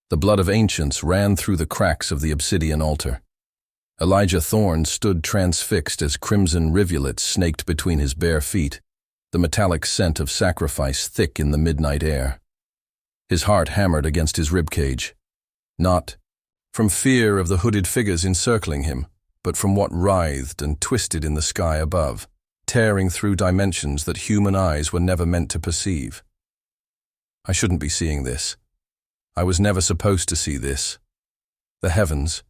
The blood of ancients ran through the cracks of the obsidian altar. Elijah Thorne stood transfixed as crimson rivulets snaked between his bare feet, the metallic scent of sacrifice thick in the midnight air. His heart hammered against his ribcage, not from fear of the hooded figures encircling him, but from what writhed and twisted in the sky above, tearing through dimensions that human eyes were never meant to perceive. I shouldn't be seeing this. I was never supposed to see this. The heavens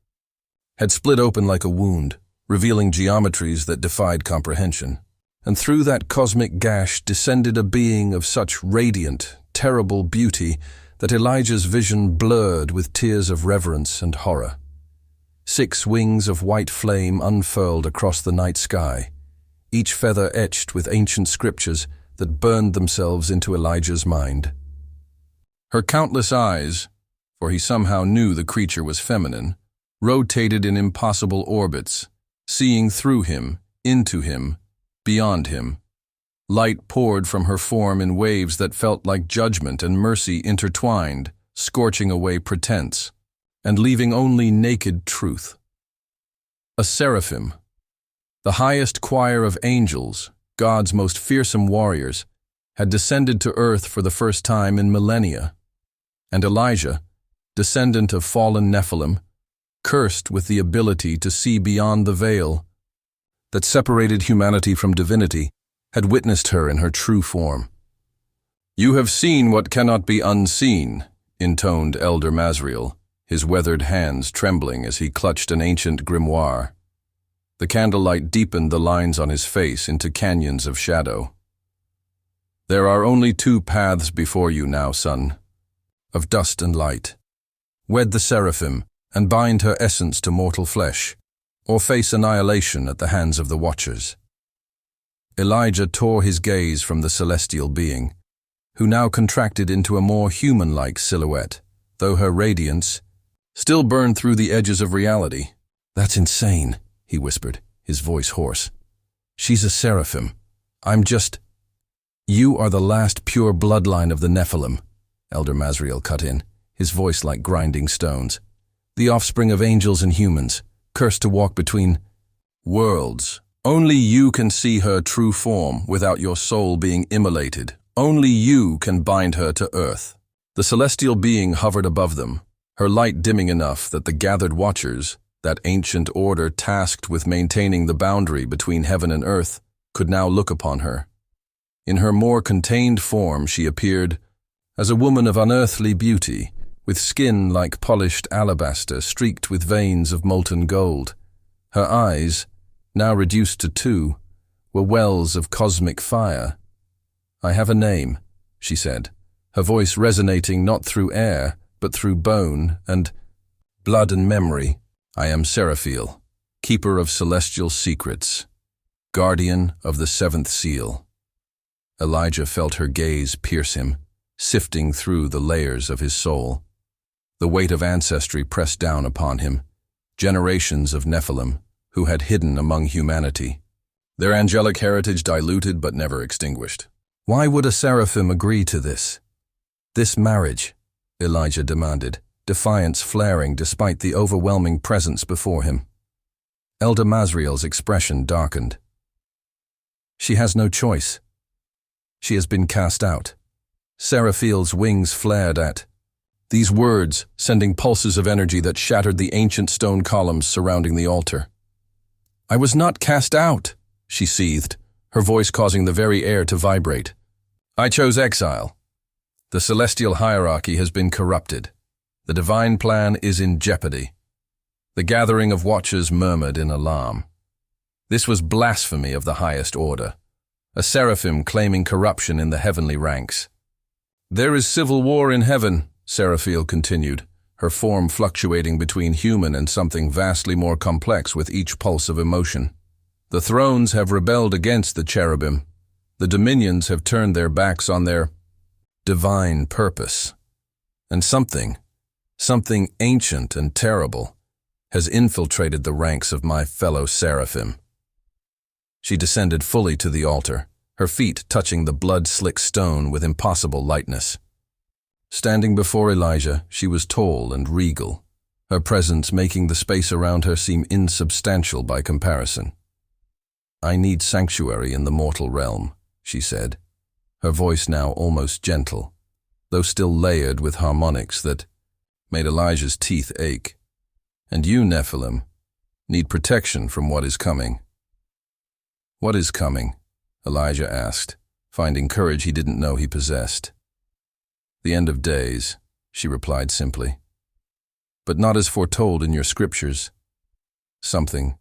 had split open like a wound, revealing geometries that defied comprehension, and through that cosmic gash descended a being of such radiant, terrible beauty that Elijah's vision blurred with tears of reverence and horror. 6 wings of white flame unfurled across the night sky, each feather etched with ancient scriptures that burned themselves into Elijah's mind. Her countless eyes, for he somehow knew the creature was feminine, rotated in impossible orbits, seeing through him, into him, beyond him. Light poured from her form in waves that felt like judgment and mercy intertwined, scorching away pretense, and leaving only naked truth. A seraphim, the highest choir of angels, God's most fearsome warriors, had descended to earth for the first time in millennia. And Elijah, descendant of fallen Nephilim, cursed with the ability to see beyond the veil that separated humanity from divinity, had witnessed her in her true form. "You have seen what cannot be unseen," intoned Elder Masriel, his weathered hands trembling as he clutched an ancient grimoire. The candlelight deepened the lines on his face into canyons of shadow. "There are only 2 paths before you now, son, of dust and light. Wed the Seraphim and bind her essence to mortal flesh, or face annihilation at the hands of the Watchers." Elijah tore his gaze from the celestial being, who now contracted into a more human-like silhouette, though her radiance still burned through the edges of reality. "That's insane," he whispered, his voice hoarse. "She's a seraphim. I'm just—" "You are the last pure bloodline of the Nephilim," Elder Masriel cut in, his voice like grinding stones. "The offspring of angels and humans, cursed to walk between worlds. Only you can see her true form without your soul being immolated. Only you can bind her to earth." The celestial being hovered above them, her light dimming enough that the gathered Watchers, that ancient order tasked with maintaining the boundary between heaven and earth, could now look upon her. In her more contained form she appeared as a woman of unearthly beauty, with skin like polished alabaster streaked with veins of molten gold. Her eyes, now reduced to 2, were wells of cosmic fire. "I have a name," she said, her voice resonating not through air, but through bone and blood and memory. "I am Seraphim, keeper of celestial secrets, guardian of the 7th seal." Elijah felt her gaze pierce him, sifting through the layers of his soul. The weight of ancestry pressed down upon him, generations of Nephilim who had hidden among humanity, their angelic heritage diluted but never extinguished. "Why would a seraphim agree to this? This marriage?" Elijah demanded, defiance flaring despite the overwhelming presence before him. Elder Masriel's expression darkened. "She has no choice. She has been cast out." Seraphim's wings flared at these words, sending pulses of energy that shattered the ancient stone columns surrounding the altar. "I was not cast out," she seethed, her voice causing the very air to vibrate. "I chose exile. The celestial hierarchy has been corrupted. The divine plan is in jeopardy." The gathering of Watchers murmured in alarm. This was blasphemy of the highest order, a seraphim claiming corruption in the heavenly ranks. "There is civil war in heaven," Seraphim continued, her form fluctuating between human and something vastly more complex with each pulse of emotion. "The thrones have rebelled against the cherubim. The dominions have turned their backs on their divine purpose. And something ancient and terrible, has infiltrated the ranks of my fellow seraphim." She descended fully to the altar, her feet touching the blood-slick stone with impossible lightness. Standing before Elijah, she was tall and regal, her presence making the space around her seem insubstantial by comparison. "I need sanctuary in the mortal realm," she said, her voice now almost gentle, though still layered with harmonics that made Elijah's teeth ache. "And you, Nephilim, need protection from what is coming." "What is coming?" Elijah asked, finding courage he didn't know he possessed. "The end of days," she replied simply. "But not as foretold in your scriptures. Something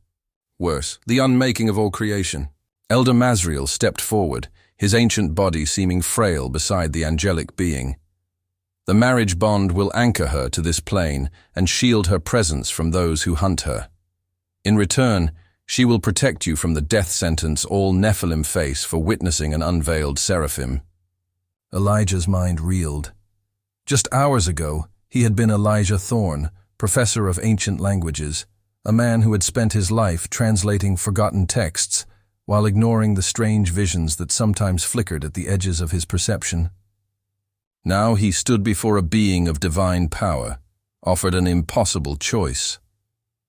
worse, the unmaking of all creation." Elder Mazriel stepped forward, his ancient body seeming frail beside the angelic being. "The marriage bond will anchor her to this plane and shield her presence from those who hunt her. In return, she will protect you from the death sentence all Nephilim face for witnessing an unveiled Seraphim." Elijah's mind reeled. Just hours ago, he had been Elijah Thorne, professor of ancient languages, a man who had spent his life translating forgotten texts while ignoring the strange visions that sometimes flickered at the edges of his perception. Now he stood before a being of divine power, offered an impossible choice.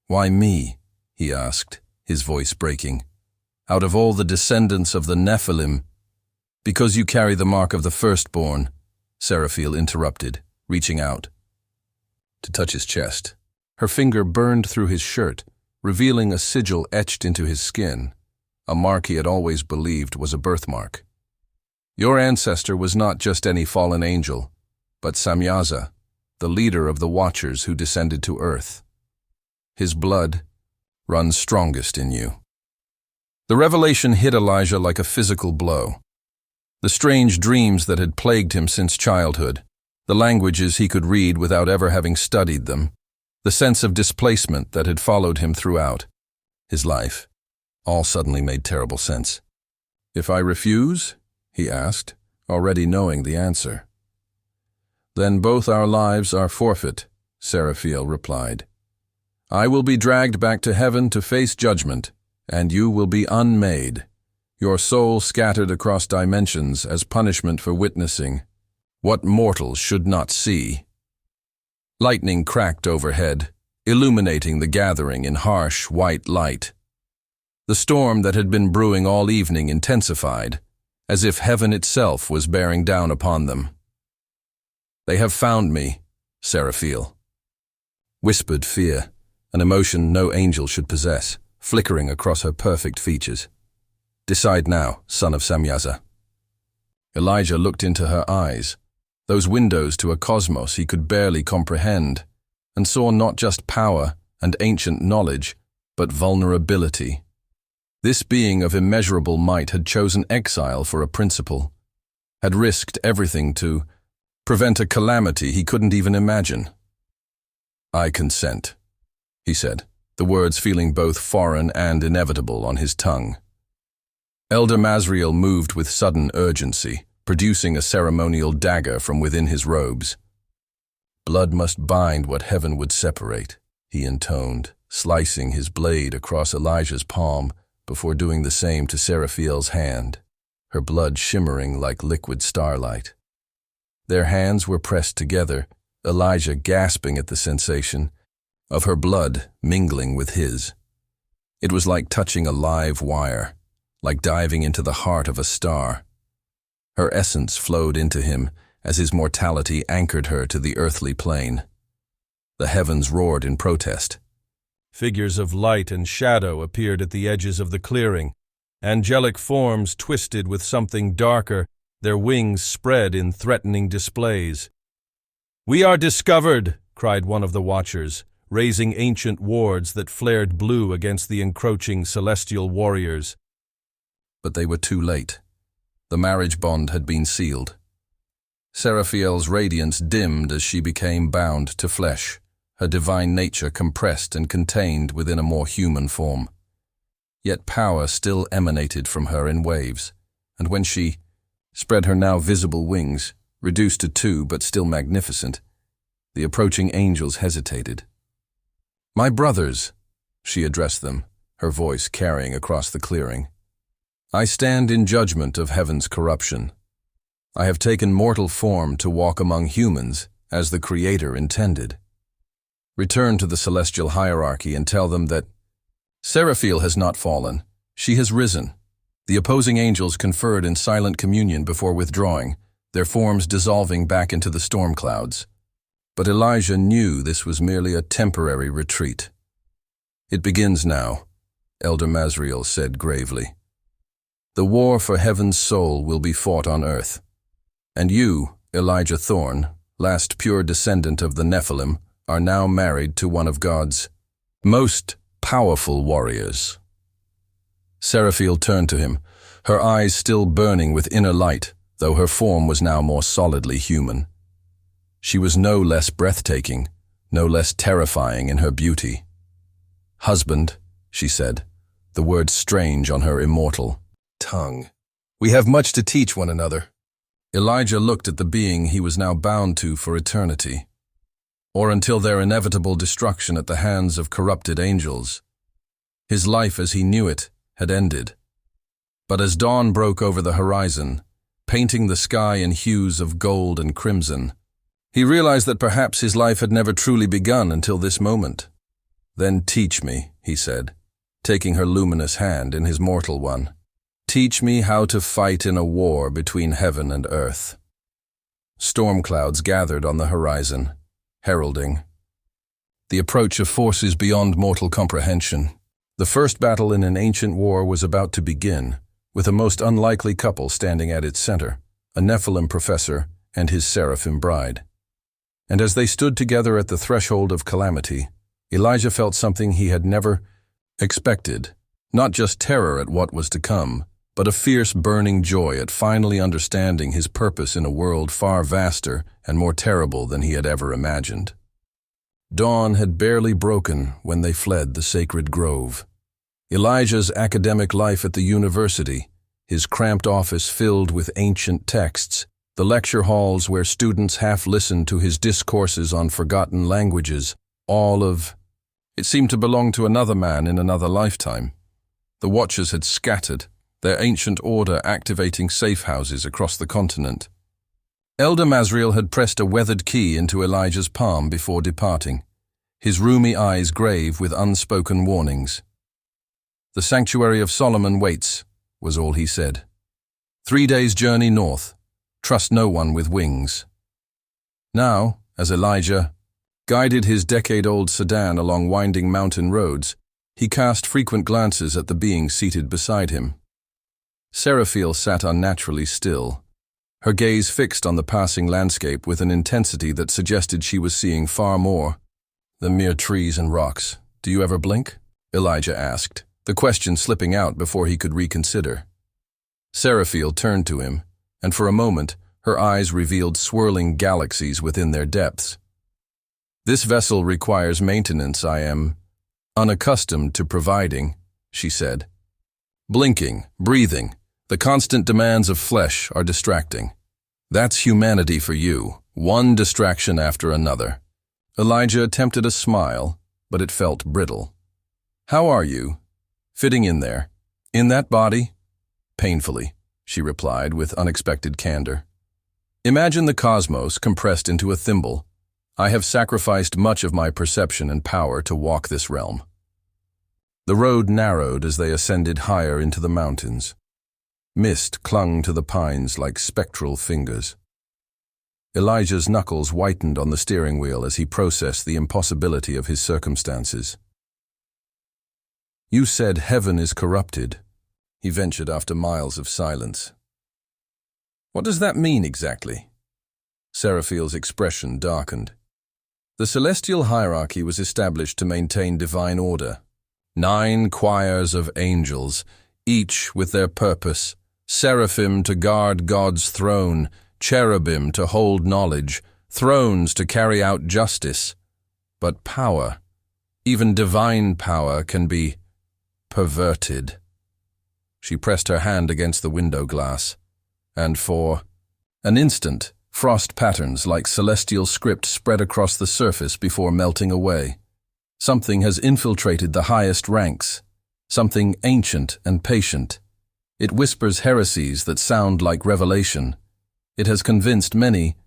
"Why me?" he asked, his voice breaking. "Out of all the descendants of the Nephilim—" "Because you carry the mark of the firstborn," Seraphim interrupted, reaching out to touch his chest. Her finger burned through his shirt, revealing a sigil etched into his skin, a mark he had always believed was a birthmark. "Your ancestor was not just any fallen angel, but Samyaza, the leader of the Watchers who descended to earth. His blood runs strongest in you." The revelation hit Elijah like a physical blow. The strange dreams that had plagued him since childhood, the languages he could read without ever having studied them, the sense of displacement that had followed him throughout his life, all suddenly made terrible sense. "If I refuse?" he asked, already knowing the answer. "Then both our lives are forfeit," Seraphim replied. "I will be dragged back to heaven to face judgment, and you will be unmade, your soul scattered across dimensions as punishment for witnessing what mortals should not see." Lightning cracked overhead, illuminating the gathering in harsh, white light. The storm that had been brewing all evening intensified, as if heaven itself was bearing down upon them. "They have found me," Seraphim whispered, fear, an emotion no angel should possess, flickering across her perfect features. "Decide now, son of Samyaza." Elijah looked into her eyes, those windows to a cosmos he could barely comprehend, and saw not just power and ancient knowledge, but vulnerability. This being of immeasurable might had chosen exile for a principle, had risked everything to prevent a calamity he couldn't even imagine. "I consent," he said, the words feeling both foreign and inevitable on his tongue. Elder Mazriel moved with sudden urgency, producing a ceremonial dagger from within his robes. "Blood must bind what heaven would separate," he intoned, slicing his blade across Elijah's palm before doing the same to Seraphim's hand, her blood shimmering like liquid starlight. Their hands were pressed together, Elijah gasping at the sensation of her blood mingling with his. It was like touching a live wire, like diving into the heart of a star. Her essence flowed into him as his mortality anchored her to the earthly plane. The heavens roared in protest. Figures of light and shadow appeared at the edges of the clearing, angelic forms twisted with something darker, their wings spread in threatening displays. "We are discovered!" cried one of the Watchers, raising ancient wards that flared blue against the encroaching celestial warriors. But they were too late. The marriage bond had been sealed. Seraphim's radiance dimmed as she became bound to flesh, her divine nature compressed and contained within a more human form. Yet power still emanated from her in waves, and when she spread her now visible wings, reduced to two but still magnificent, the approaching angels hesitated. "My brothers," she addressed them, her voice carrying across the clearing. "I stand in judgment of heaven's corruption. I have taken mortal form to walk among humans, as the Creator intended. Return to the celestial hierarchy and tell them that Seraphim has not fallen, she has risen. The opposing angels conferred in silent communion before withdrawing, their forms dissolving back into the storm clouds. But Elijah knew this was merely a temporary retreat. It begins now, Elder Mazriel said gravely. The war for heaven's soul will be fought on earth. And you, Elijah Thorne, last pure descendant of the Nephilim, are now married to one of God's most powerful warriors. Seraphim turned to him, her eyes still burning with inner light, though her form was now more solidly human. She was no less breathtaking, no less terrifying in her beauty. Husband, she said, the word strange on her immortal tongue. We have much to teach one another. Elijah looked at the being he was now bound to for eternity, or until their inevitable destruction at the hands of corrupted angels. His life as he knew it had ended. But as dawn broke over the horizon, painting the sky in hues of gold and crimson, he realized that perhaps his life had never truly begun until this moment. Then teach me, he said, taking her luminous hand in his mortal one. Teach me how to fight in a war between heaven and earth. Storm clouds gathered on the horizon, heralding the approach of forces beyond mortal comprehension. The first battle in an ancient war was about to begin, with a most unlikely couple standing at its center, a Nephilim professor and his Seraphim bride. And as they stood together at the threshold of calamity, Elijah felt something he had never expected, not just terror at what was to come, but a fierce burning joy at finally understanding his purpose in a world far vaster and more terrible than he had ever imagined. Dawn had barely broken when they fled the sacred grove. Elijah's academic life at the university, his cramped office filled with ancient texts, the lecture halls where students half listened to his discourses on forgotten languages, it seemed to belong to another man in another lifetime. The Watchers had scattered, their ancient order activating safe houses across the continent. Elder Mazriel had pressed a weathered key into Elijah's palm before departing, his rheumy eyes grave with unspoken warnings. The sanctuary of Solomon waits, was all he said. 3 days' journey north. Trust no one with wings. Now, as Elijah guided his decade-old sedan along winding mountain roads, he cast frequent glances at the being seated beside him. Seraphim sat unnaturally still, her gaze fixed on the passing landscape with an intensity that suggested she was seeing far more than mere trees and rocks. Do you ever blink? Elijah asked, the question slipping out before he could reconsider. Seraphim turned to him, and for a moment her eyes revealed swirling galaxies within their depths. This vessel requires maintenance I am unaccustomed to providing, she said. Blinking, breathing, the constant demands of flesh are distracting. That's humanity for you, one distraction after another. Elijah attempted a smile, but it felt brittle. How are you? Fitting in there. In that body? Painfully, she replied with unexpected candor. Imagine the cosmos compressed into a thimble. I have sacrificed much of my perception and power to walk this realm. The road narrowed as they ascended higher into the mountains. Mist clung to the pines like spectral fingers. Elijah's knuckles whitened on the steering wheel as he processed the impossibility of his circumstances. You said heaven is corrupted, he ventured after miles of silence. What does that mean exactly? Seraphim's expression darkened. The celestial hierarchy was established to maintain divine order. 9 choirs of angels, each with their purpose, seraphim to guard God's throne, cherubim to hold knowledge, thrones to carry out justice. But power, even divine power, can be perverted. She pressed her hand against the window glass, and for an instant, frost patterns like celestial script spread across the surface before melting away. Something has infiltrated the highest ranks, something ancient and patient. It whispers heresies that sound like revelation. It has convinced many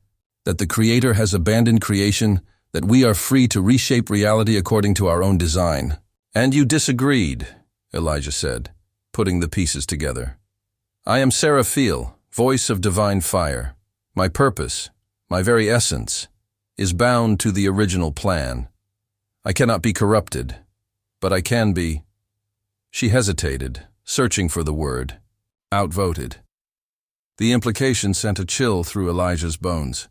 that the Creator has abandoned creation, that we are free to reshape reality according to our own design. And you disagreed, Elijah said, putting the pieces together. I am Seraphim, voice of divine fire. My purpose, my very essence, is bound to the original plan. I cannot be corrupted, but I can be. She hesitated, searching for the word. Outvoted. The implication sent a chill through Elijah's bones.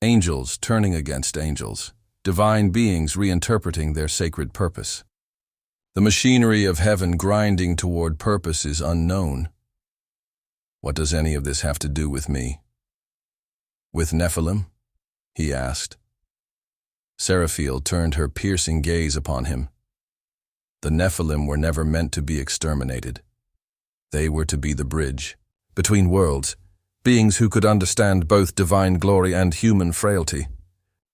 Angels turning against angels, divine beings reinterpreting their sacred purpose. The machinery of heaven grinding toward purpose is unknown. What does any of this have to do with me? With Nephilim? He asked. Seraphim turned her piercing gaze upon him. The Nephilim were never meant to be exterminated. They were to be the bridge between worlds, beings who could understand both divine glory and human frailty.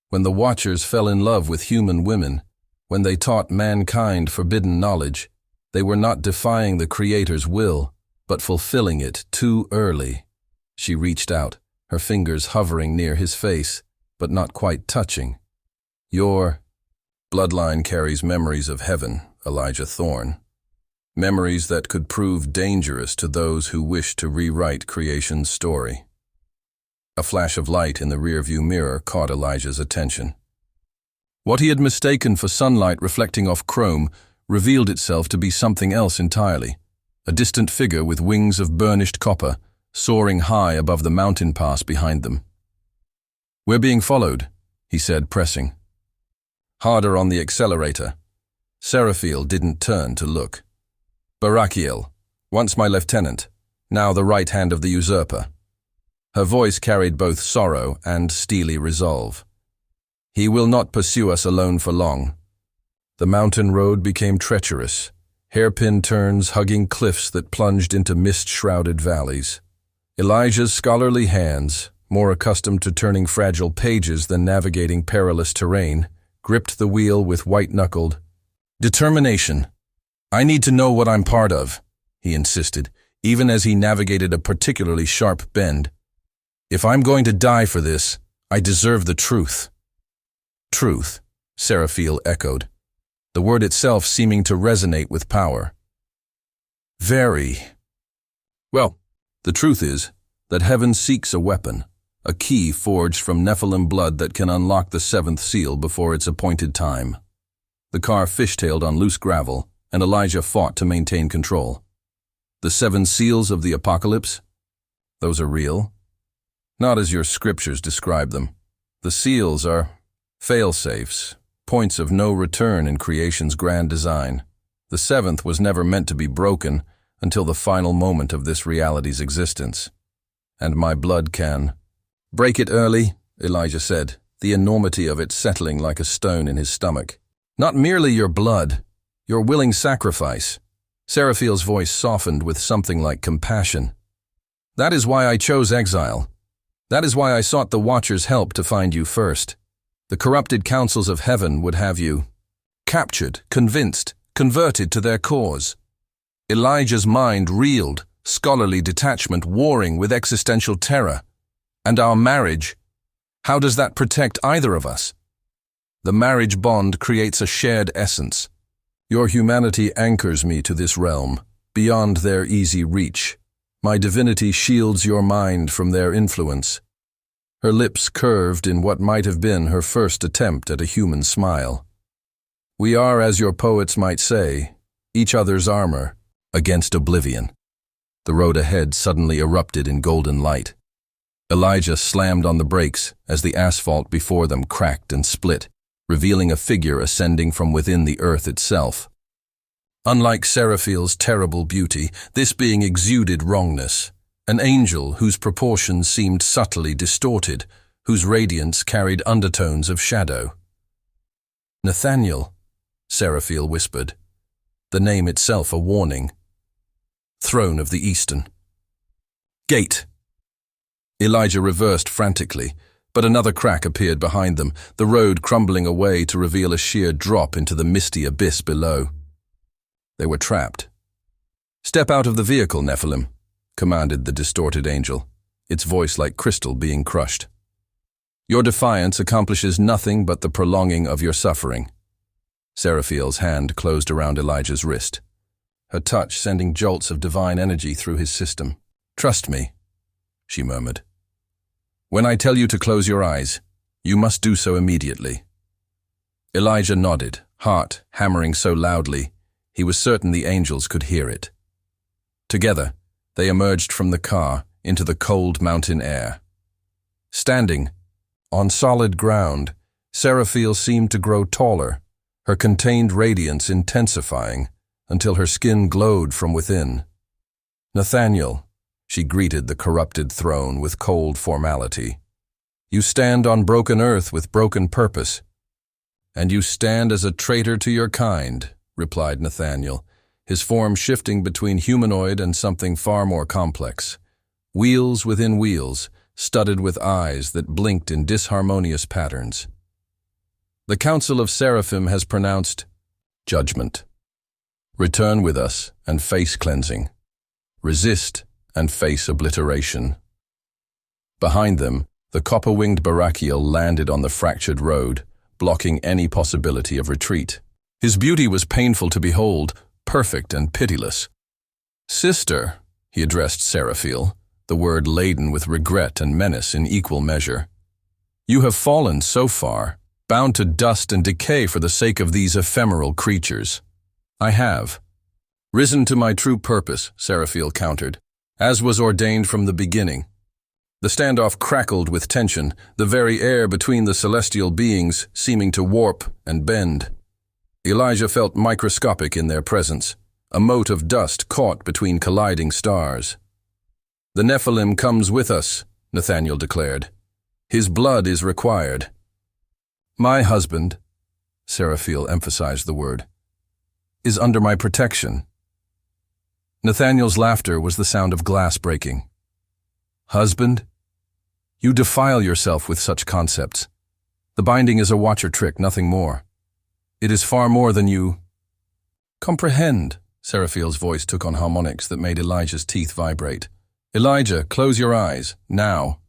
When the Watchers fell in love with human women, when they taught mankind forbidden knowledge, they were not defying the Creator's will, but fulfilling it too early. She reached out, her fingers hovering near his face, but not quite touching. Your bloodline carries memories of heaven, Elijah Thorne. Memories that could prove dangerous to those who wish to rewrite creation's story. A flash of light in the rearview mirror caught Elijah's attention. What he had mistaken for sunlight reflecting off chrome revealed itself to be something else entirely. A distant figure with wings of burnished copper, soaring high above the mountain pass behind them. We're being followed, he said, pressing. Harder on the accelerator. Seraphim didn't turn to look. Barakiel, once my lieutenant, now the right hand of the usurper. Her voice carried both sorrow and steely resolve. He will not pursue us alone for long. The mountain road became treacherous, hairpin turns hugging cliffs that plunged into mist-shrouded valleys. Elijah's scholarly hands, more accustomed to turning fragile pages than navigating perilous terrain, gripped the wheel with white-knuckled determination. I need to know what I'm part of, he insisted, even as he navigated a particularly sharp bend. If I'm going to die for this, I deserve the truth. Truth, Seraphim echoed, the word itself seeming to resonate with power. Very. Well, the truth is that heaven seeks a weapon, a key forged from Nephilim blood that can unlock the seventh seal before its appointed time. The car fishtailed on loose gravel, and Elijah fought to maintain control. The 7 seals of the apocalypse? Those are real? Not as your scriptures describe them. The seals are fail-safes, points of no return in creation's grand design. The 7th was never meant to be broken until the final moment of this reality's existence. And my blood can break it early, Elijah said, the enormity of it settling like a stone in his stomach. Not merely your blood, your willing sacrifice. Seraphim's voice softened with something like compassion. That is why I chose exile. That is why I sought the Watcher's help to find you first. The corrupted councils of heaven would have you captured, convinced, converted to their cause. Elijah's mind reeled, scholarly detachment warring with existential terror. And our marriage, how does that protect either of us? The marriage bond creates a shared essence. Your humanity anchors me to this realm, beyond their easy reach. My divinity shields your mind from their influence. Her lips curved in what might have been her first attempt at a human smile. We are, as your poets might say, each other's armor against oblivion. The road ahead suddenly erupted in golden light. Elijah slammed on the brakes as the asphalt before them cracked and split, revealing a figure ascending from within the earth itself. Unlike Seraphim's terrible beauty, this being exuded wrongness, an angel whose proportions seemed subtly distorted, whose radiance carried undertones of shadow. Nathaniel, Seraphim whispered, the name itself a warning. Throne of the Eastern. Gate. Elijah reversed frantically, but another crack appeared behind them, the road crumbling away to reveal a sheer drop into the misty abyss below. They were trapped. Step out of the vehicle, Nephilim, commanded the distorted angel. its voice like crystal being crushed. "Your defiance accomplishes nothing but the prolonging of your suffering." Seraphiel's hand closed around Elijah's wrist, her touch sending jolts of divine energy through his system. "Trust me," she murmured. "When I tell you to close your eyes, you must do so immediately." Elijah nodded, heart hammering so loudly, he was certain the angels could hear it. Together, they emerged from the car into the cold mountain air. Standing on solid ground, Seraphil seemed to grow taller, her contained radiance intensifying until her skin glowed from within. "Nathaniel," she greeted the corrupted throne with cold formality, "you stand on broken earth with broken purpose." "And you stand as a traitor to your kind," replied Nathaniel, his form shifting between humanoid and something far more complex. Wheels within wheels, studded with eyes that blinked in disharmonious patterns. "The Council of Seraphim has pronounced judgment. Return with us and face cleansing. Resist and face obliteration." Behind them, the copper-winged Barachiel landed on the fractured road, blocking any possibility of retreat. His beauty was painful to behold, perfect and pitiless. "Sister," he addressed Seraphil, the word laden with regret and menace in equal measure. "You have fallen so far, bound to dust and decay for the sake of these ephemeral creatures." "I have risen to my true purpose," Seraphil countered, "as was ordained from the beginning." The standoff crackled with tension, the very air between the celestial beings seeming to warp and bend. Elijah felt microscopic in their presence, a mote of dust caught between colliding stars. "The Nephilim comes with us," Nathaniel declared. "His blood is required." "My husband," Seraphil emphasized the word, "is under my protection." Nathaniel's laughter was the sound of glass breaking. "Husband? You defile yourself with such concepts. The binding is a watcher trick, nothing more. It is far more than you comprehend." Seraphil's voice took on harmonics that made Elijah's teeth vibrate. "Elijah, close your eyes, now."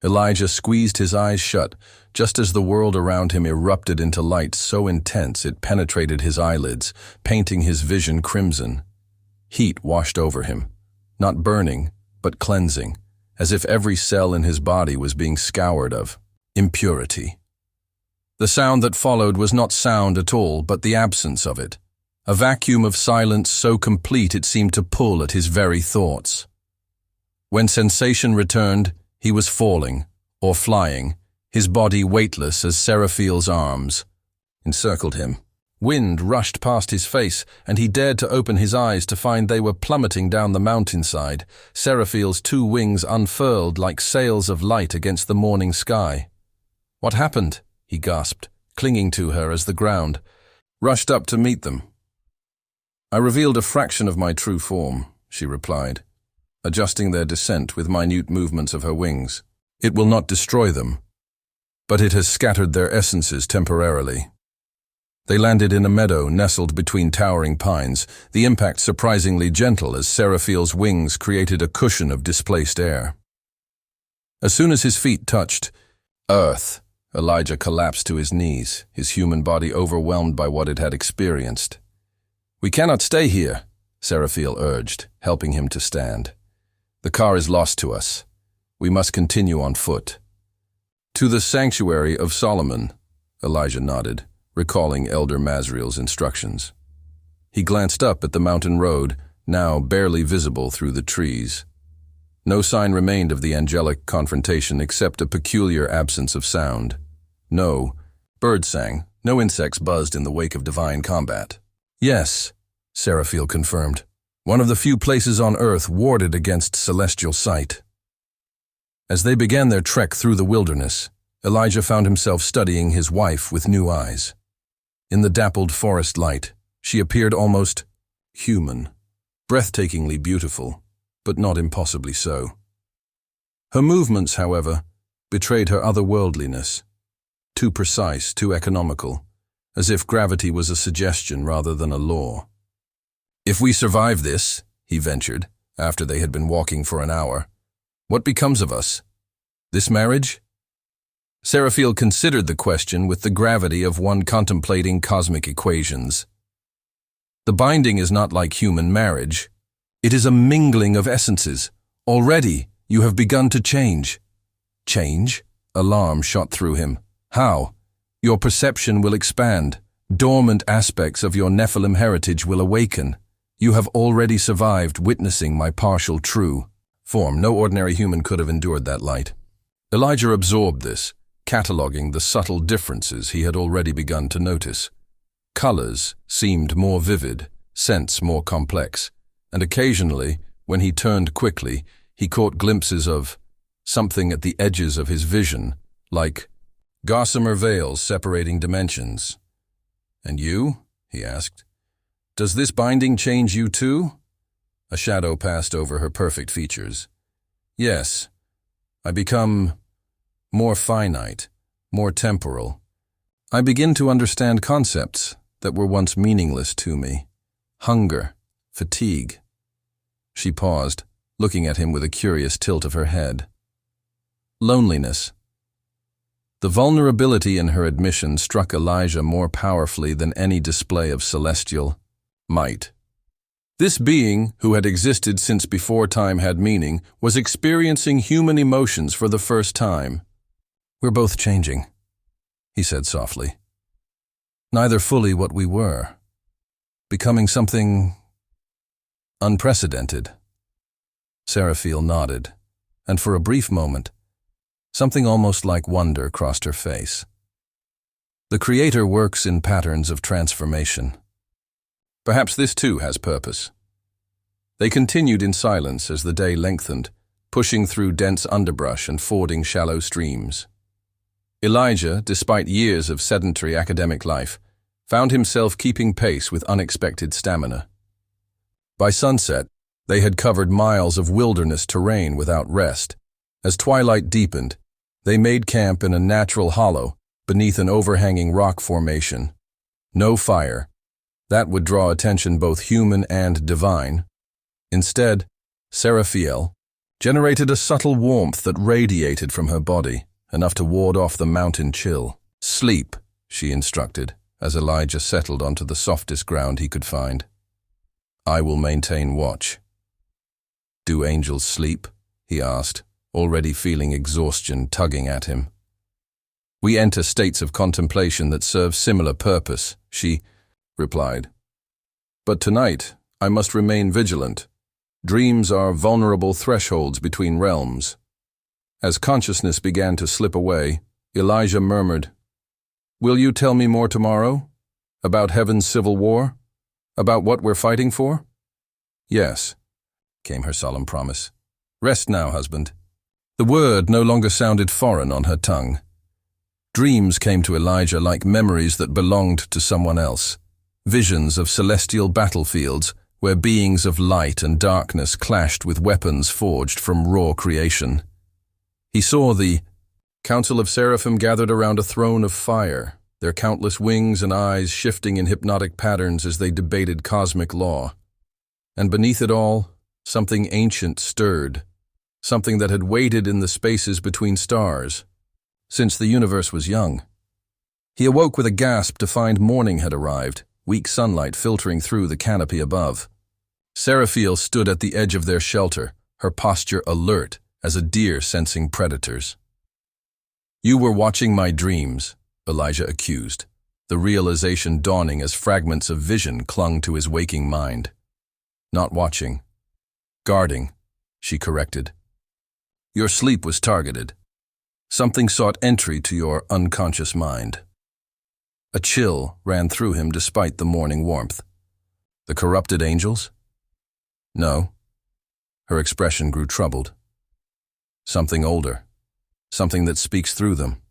Elijah squeezed his eyes shut, just as the world around him erupted into light so intense it penetrated his eyelids, painting his vision crimson. Heat washed over him, not burning, but cleansing, as if every cell in his body was being scoured of impurity. The sound that followed was not sound at all, but the absence of it, a vacuum of silence so complete it seemed to pull at his very thoughts. When sensation returned, he was falling, or flying, his body weightless as Seraphil's arms encircled him. Wind rushed past his face, and he dared to open his eyes to find they were plummeting down the mountainside, Seraphil's two wings unfurled like sails of light against the morning sky. "What happened?" he gasped, clinging to her as the ground rushed up to meet them. "I revealed a fraction of my true form," she replied, adjusting their descent with minute movements of her wings. "It will not destroy them, but it has scattered their essences temporarily." They landed in a meadow nestled between towering pines, the impact surprisingly gentle as Seraphil's wings created a cushion of displaced air. As soon as his feet touched earth, Elijah collapsed to his knees, his human body overwhelmed by what it had experienced. "We cannot stay here," Seraphil urged, helping him to stand. "The car is lost to us. We must continue on foot." "To the sanctuary of Solomon," Elijah nodded, recalling Elder Mazriel's instructions. He glanced up at the mountain road, now barely visible through the trees. No sign remained of the angelic confrontation except a peculiar absence of sound. No birds sang, no insects buzzed in the wake of divine combat. "Yes," Seraphil confirmed, "one of the few places on earth warded against celestial sight." As they began their trek through the wilderness, Elijah found himself studying his wife with new eyes. In the dappled forest light, she appeared almost human, breathtakingly beautiful, but not impossibly so. Her movements, however, betrayed her otherworldliness, too precise, too economical, as if gravity was a suggestion rather than a law. "If we survive this," he ventured, after they had been walking for an hour, What becomes of us? This marriage? Seraphim considered the question with the gravity of one contemplating cosmic equations. The binding is not like human marriage. It is a mingling of essences. Already, you have begun to change. Change? Alarm shot through him. How? Your perception will expand. Dormant aspects of your Nephilim heritage will awaken. You have already survived witnessing my partial true form. No ordinary human could have endured that light. Elijah absorbed this, cataloging the subtle differences he had already begun to notice. Colors seemed more vivid, scents more complex, and occasionally, when he turned quickly, he caught glimpses of something at the edges of his vision, like gossamer veils separating dimensions. "And you?" he asked. "Does this binding change you too?" A shadow passed over her perfect features. "Yes, I become more finite, more temporal. I begin to understand concepts that were once meaningless to me. Hunger, fatigue." She paused, looking at him with a curious tilt of her head. Loneliness. The vulnerability in her admission struck Elijah more powerfully than any display of celestial might. This being, who had existed since before time had meaning, was experiencing human emotions for the first time. "We're both changing," he said softly. "Neither fully what we were. Becoming something unprecedented." Seraphim nodded, and for a brief moment, something almost like wonder crossed her face. The Creator works in patterns of transformation. Perhaps this too has purpose. They continued in silence as the day lengthened, pushing through dense underbrush and fording shallow streams. Elijah, despite years of sedentary academic life, found himself keeping pace with unexpected stamina. By sunset, they had covered miles of wilderness terrain without rest. As twilight deepened, they made camp in a natural hollow beneath an overhanging rock formation. No fire. That would draw attention both human and divine. Instead, Seraphim generated a subtle warmth that radiated from her body, enough to ward off the mountain chill. "Sleep," she instructed, as Elijah settled onto the softest ground he could find. "I will maintain watch." "Do angels sleep?" he asked, already feeling exhaustion tugging at him. "We enter states of contemplation that serve similar purpose," she replied. "But tonight, I must remain vigilant. Dreams are vulnerable thresholds between realms." As consciousness began to slip away, Elijah murmured, "Will you tell me more tomorrow? About heaven's civil war? About what we're fighting for?" "Yes," came her solemn promise. "Rest now, husband." The word no longer sounded foreign on her tongue. Dreams came to Elijah like memories that belonged to someone else. Visions of celestial battlefields where beings of light and darkness clashed with weapons forged from raw creation. He saw the council of Seraphim gathered around a throne of fire, their countless wings and eyes shifting in hypnotic patterns as they debated cosmic law. And beneath it all, something ancient stirred, something that had waited in the spaces between stars, since the universe was young. He awoke with a gasp to find morning had arrived, weak sunlight filtering through the canopy above. Seraphim stood at the edge of their shelter, her posture alert as a deer sensing predators. "You were watching my dreams," Elijah accused, the realization dawning as fragments of vision clung to his waking mind. "Not watching. Guarding," she corrected. "Your sleep was targeted. Something sought entry to your unconscious mind." A chill ran through him despite the morning warmth. "The corrupted angels?" "No." Her expression grew troubled. "Something older. Something that speaks through them."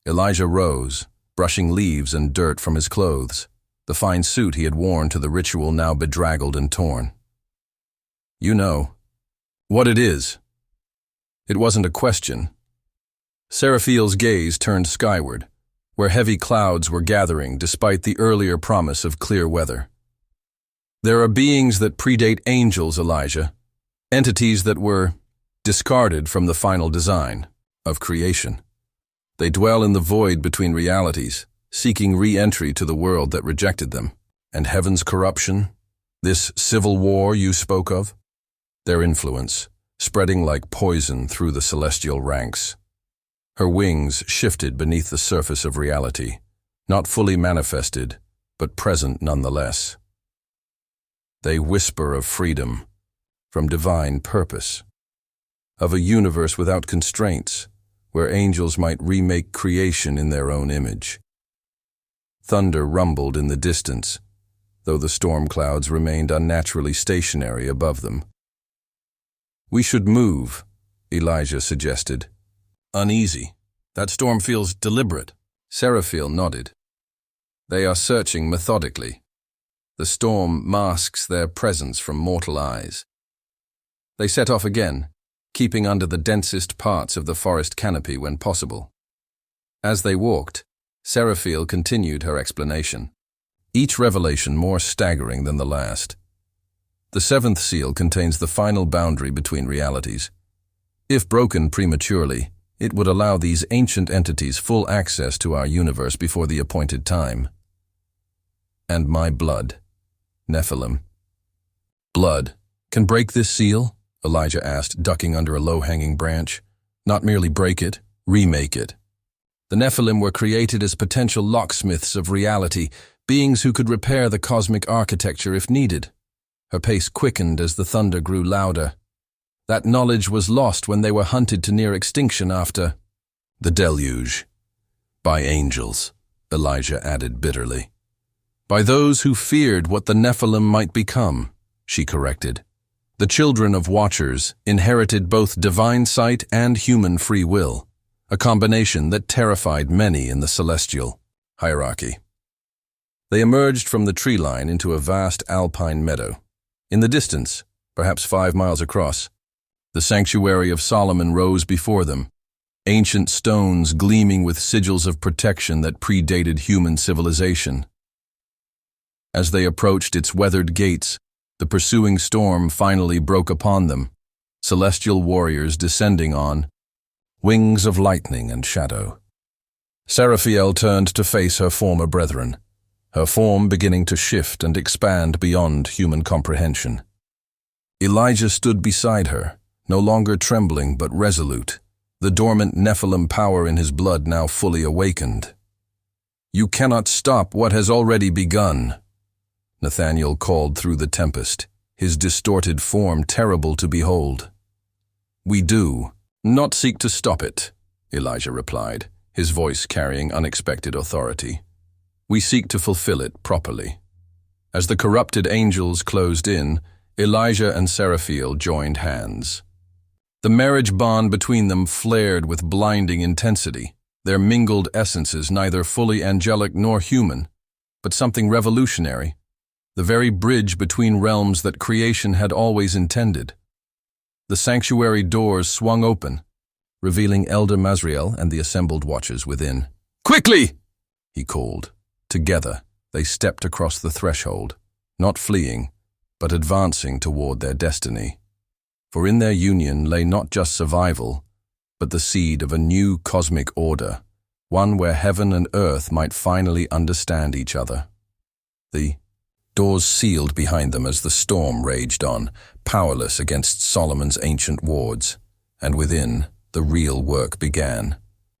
Elijah rose, brushing leaves and dirt from his clothes, the fine suit he had worn to the ritual now bedraggled and torn. "You know what it is." It wasn't a question. Seraphim's gaze turned skyward, where heavy clouds were gathering despite the earlier promise of clear weather. "There are beings that predate angels, Elijah. Entities that were discarded from the final design of creation. They dwell in the void between realities, seeking re-entry to the world that rejected them. And heaven's corruption, this civil war you spoke of, their influence, spreading like poison through the celestial ranks. Her wings shifted beneath the surface of reality, not fully manifested, but present nonetheless. They whisper of freedom, from divine purpose, of a universe without constraints, where angels might remake creation in their own image. Thunder rumbled in the distance, though the storm clouds remained unnaturally stationary above them. "We should move," Elijah suggested. "Uneasy. That storm feels deliberate." Seraphim nodded. "They are searching methodically. The storm masks their presence from mortal eyes." They set off again, keeping under the densest parts of the forest canopy when possible. As they walked, Seraphim continued her explanation, each revelation more staggering than the last. The seventh seal contains the final boundary between realities. If broken prematurely, it would allow these ancient entities full access to our universe before the appointed time. "And my blood, Nephilim." "Blood can break this seal?" Elijah asked, ducking under a low-hanging branch. "Not merely break it, remake it." "The Nephilim were created as potential locksmiths of reality, beings who could repair the cosmic architecture if needed." Her pace quickened as the thunder grew louder. "That knowledge was lost when they were hunted to near extinction after the deluge. By angels," Elijah added bitterly. "By those who feared what the Nephilim might become," she corrected. "The children of Watchers inherited both divine sight and human free will, a combination that terrified many in the celestial hierarchy." They emerged from the tree line into a vast alpine meadow. In the distance, perhaps 5 miles across, the sanctuary of Solomon rose before them, ancient stones gleaming with sigils of protection that predated human civilization. As they approached its weathered gates, the pursuing storm finally broke upon them, celestial warriors descending on wings of lightning and shadow. Seraphim turned to face her former brethren, her form beginning to shift and expand beyond human comprehension. Elijah stood beside her, no longer trembling but resolute, the dormant Nephilim power in his blood now fully awakened. "You cannot stop what has already begun," Nathaniel called through the tempest, his distorted form terrible to behold. "We do not seek to stop it," Elijah replied, his voice carrying unexpected authority. "We seek to fulfill it properly." As the corrupted angels closed in, Elijah and Seraphim joined hands. The marriage bond between them flared with blinding intensity, their mingled essences neither fully angelic nor human, but something revolutionary, the very bridge between realms that creation had always intended. The sanctuary doors swung open, revealing Elder Mazriel and the assembled watchers within. "Quickly!" he called. Together, they stepped across the threshold, not fleeing, but advancing toward their destiny. For in their union lay not just survival, but the seed of a new cosmic order, one where heaven and earth might finally understand each other. The doors sealed behind them as the storm raged on, powerless against Solomon's ancient wards, and within, the real work began.